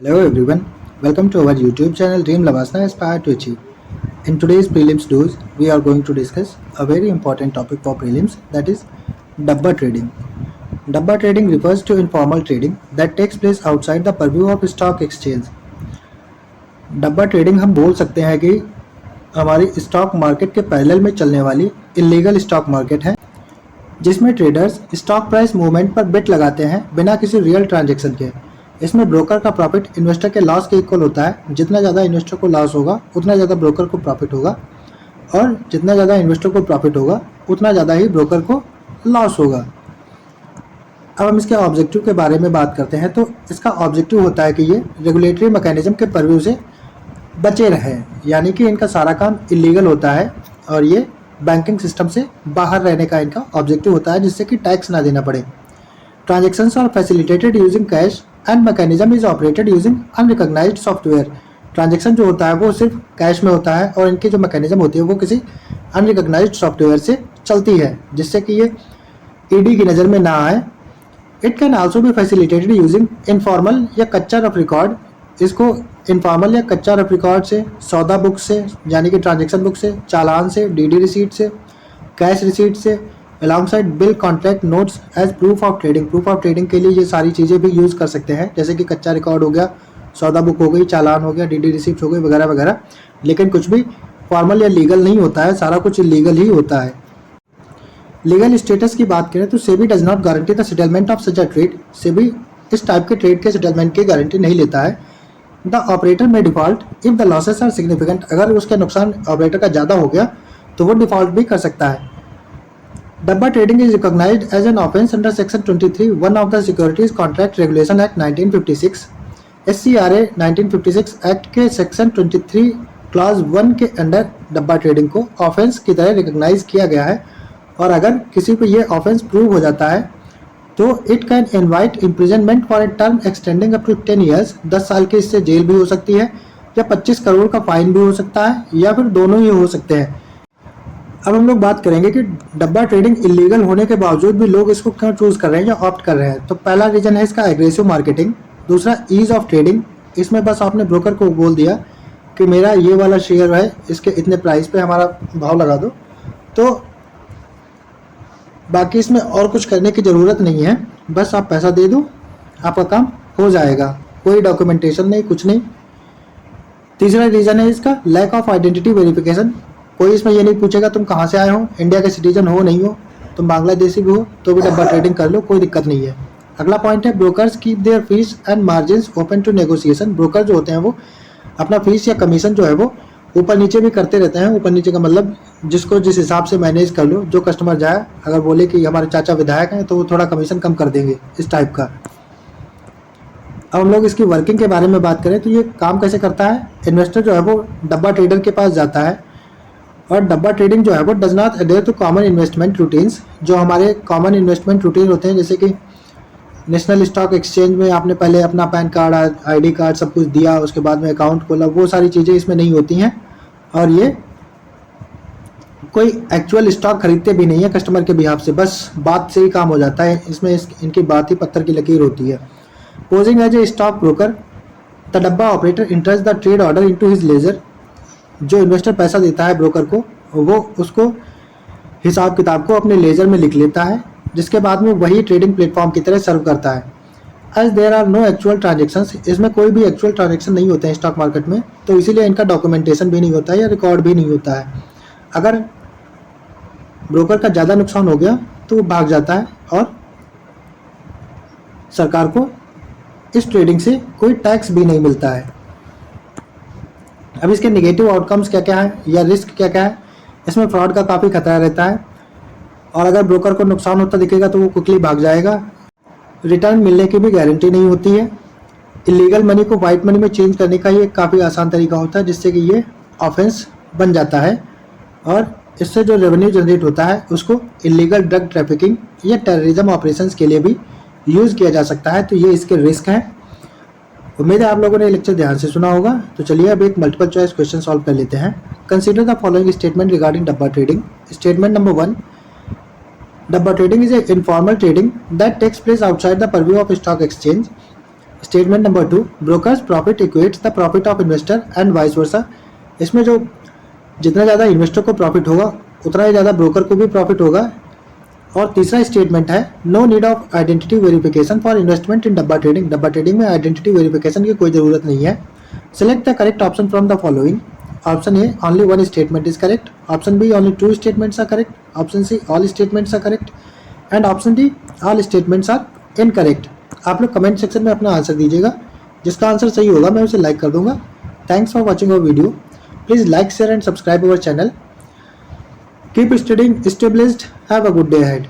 Hello everyone, welcome to our YouTube channel Dream Lavasana Aspire to Achieve. In today's prelims dose, we are going to discuss a very important topic for prelims, that is Dabba trading. Dabba trading refers to informal trading that takes place outside the purview of stock exchange. डब्बा trading हम बोल सकते हैं कि हमारी stock market के parallel में चलने वाली इलीगल स्टॉक मार्केट है, जिसमें ट्रेडर्स स्टॉक प्राइस मूवमेंट पर बेट लगाते हैं बिना किसी रियल ट्रांजैक्शन के। इसमें ब्रोकर का प्रॉफिट इन्वेस्टर के लॉस के इक्वल होता है। जितना ज़्यादा इन्वेस्टर को लॉस होगा उतना ज़्यादा ब्रोकर को प्रॉफिट होगा, और जितना ज़्यादा इन्वेस्टर को प्रॉफिट होगा उतना ज़्यादा ही ब्रोकर को लॉस होगा। अब हम इसके ऑब्जेक्टिव के बारे में बात करते हैं, तो इसका ऑब्जेक्टिव होता है कि ये रेगुलेटरी मैकेनिज्म के परव्यू से बचे रहें, यानी कि इनका सारा काम इलीगल होता है और ये बैंकिंग सिस्टम से बाहर रहने का इनका ऑब्जेक्टिव होता है, जिससे कि टैक्स ना देना पड़े। Transactions are facilitated using cash and mechanism is operated using unrecognised software. Transaction जो होता है वो सिर्फ कैश में होता है, और इनकी जो मैकेनिज्म होती है वो किसी अनरिकॉग्नाइज्ड सॉफ्टवेयर से चलती है, जिससे कि ये ईडी की नज़र में ना आए। It can also be facilitated using informal या कच्चा रफ रिकॉर्ड। इसको इनफॉर्मल या कच्चा रफ रिकॉर्ड से, सौदा बुक से यानी कि ट्रांजेक्शन बुक से, चालान से, डीडी रिसीट से, कैश रिसीट से, alongside bill contract notes as proof of trading. Proof of trading के लिए ये सारी चीज़ें भी यूज़ कर सकते हैं, जैसे कि कच्चा रिकॉर्ड हो गया, सौदा बुक हो गई, चालान हो गया, डीडी रिसीप्ट हो गई, वगैरह वगैरह। लेकिन कुछ भी फॉर्मल या लीगल नहीं होता है, सारा कुछ इलीगल ही होता है। लीगल स्टेटस की बात करें तो SEBI does not guarantee the settlement of such a trade. SEBI इस टाइप के ट्रेड के सेटलमेंट की गारंटी नहीं लेता है। The operator may default if the losses are significant. अगर उसके नुकसान ऑपरेटर का ज़्यादा हो गया तो वो डिफॉल्ट भी कर सकता है। Dabba trading is recognised as an offence under section 23 1 of the securities contract regulation act 1956। SCRA 1956 act के सेक्शन 23 क्लॉज 1 के अंडर डब्बा ट्रेडिंग को ऑफेंस की तरह रिकॉग्नाइज किया गया है, और अगर किसी को ये ऑफेंस प्रूव हो जाता है तो it can invite imprisonment for a term extending up to 10 years. 10 साल की इससे जेल भी हो सकती है, या 25 करोड़ का फाइन भी हो सकता है, या फिर दोनों ही हो सकते हैं। अब हम लोग बात करेंगे कि डब्बा ट्रेडिंग इलीगल होने के बावजूद भी लोग इसको क्यों चूज़ कर रहे हैं या ऑप्ट कर रहे हैं। तो पहला रीज़न है इसका एग्रेसिव मार्केटिंग। दूसरा ईज ऑफ ट्रेडिंग। इसमें बस आपने ब्रोकर को बोल दिया कि मेरा ये वाला शेयर है, इसके इतने प्राइस पे हमारा भाव लगा दो, तो बाकी इसमें और कुछ करने की ज़रूरत नहीं है। बस आप पैसा दे दो, आपका काम हो जाएगा, कोई डॉक्यूमेंटेशन नहीं, कुछ नहीं। तीसरा रीज़न है इसका लैक ऑफ आइडेंटिटी वेरिफिकेशन। कोई इसमें ये नहीं पूछेगा तुम कहाँ से आए हो, इंडिया के सिटीजन हो नहीं हो, तुम बांग्लादेशी भी हो तो भी डब्बा ट्रेडिंग कर लो, कोई दिक्कत नहीं है। अगला पॉइंट है brokers keep their fees and margins open to negotiation. Broker जो होते हैं वो अपना फीस या कमीशन जो है वो ऊपर नीचे भी करते रहते हैं। ऊपर नीचे का मतलब जिसको जिस हिसाब से मैनेज कर लो, जो कस्टमर जाए, अगर बोले कि हमारे चाचा विधायक हैं तो वो थोड़ा कमीशन कम कर देंगे, इस टाइप का। अब हम लोग इसकी वर्किंग के बारे में बात करें तो ये काम कैसे करता है। इन्वेस्टर जो है वो डब्बा ट्रेडर के पास जाता है, और डब्बा ट्रेडिंग जो है वो does not adhere to common investment routines. जो हमारे कॉमन इन्वेस्टमेंट रूटीन होते हैं, जैसे कि नेशनल स्टॉक एक्सचेंज में आपने पहले अपना पैन कार्ड, आईडी कार्ड सब कुछ दिया, उसके बाद में अकाउंट खोला, वो सारी चीज़ें इसमें नहीं होती हैं। और ये कोई एक्चुअल स्टॉक खरीदते भी नहीं है कस्टमर के बिहाफ से, बस बात से ही काम हो जाता है। इसमें इनकी बात ही पत्थर की लकीर होती है। Posing as a stock broker, the dabba operator enters the trade order into his ledger. जो इन्वेस्टर पैसा देता है ब्रोकर को, वो उसको हिसाब किताब को अपने लेजर में लिख लेता है, जिसके बाद में वही ट्रेडिंग प्लेटफॉर्म की तरह सर्व करता है। As there are no actual transactions, इसमें कोई भी एक्चुअल ट्रांजेक्शन नहीं होते हैं स्टॉक मार्केट में, तो इसीलिए इनका डॉक्यूमेंटेशन भी नहीं होता है या रिकॉर्ड भी नहीं होता है। अगर ब्रोकर का ज़्यादा नुकसान हो गया तो वो भाग जाता है, और सरकार को इस ट्रेडिंग से कोई टैक्स भी नहीं मिलता है। अब इसके नेगेटिव आउटकम्स क्या क्या है या रिस्क क्या क्या है। इसमें फ्रॉड का काफ़ी खतरा रहता है, और अगर ब्रोकर को नुकसान होता दिखेगा तो वो क्विकली भाग जाएगा। रिटर्न मिलने की भी गारंटी नहीं होती है। इलीगल मनी को वाइट मनी में चेंज करने का ये काफ़ी आसान तरीका होता है, जिससे कि ये ऑफेंस बन जाता है, और इससे जो रेवेन्यू जनरेट होता है उसको इलीगल ड्रग ट्रैफिकिंग या टेररिज्म ऑपरेशंस के लिए भी यूज़ किया जा सकता है। तो ये इसके रिस्क हैं। उम्मीद है आप लोगों ने लेक्चर ध्यान से सुना होगा। तो चलिए अब एक मल्टीपल चॉइस क्वेश्चन सॉल्व कर लेते हैं। Consider the following statement regarding dabba trading. Statement number 1, dabba trading is a informal trading that takes place outside the purview of stock exchange. Statement number 2, brokers profit equates the profit of investor and vice versa. इसमें जो जितना ज़्यादा investor को profit होगा उतना ही ज़्यादा broker को भी प्रॉफिट होगा। और तीसरा स्टेटमेंट है, no need of identity verification for investment in dabba trading. डब्बा ट्रेडिंग में आइडेंटिटी वेरिफिकेशन की कोई ज़रूरत नहीं है। Select the correct option from the following. Option A, only one statement is correct. Option B, only two statements are correct. Option C, all statements are correct. And option D, all statements are incorrect. आप लोग comment section में अपना answer दीजिएगा। जिसका answer सही होगा मैं उसे लाइक कर दूंगा। Thanks for watching our video. Please like, share and subscribe our channel. Keep studying, stay blessed. Have a good day ahead.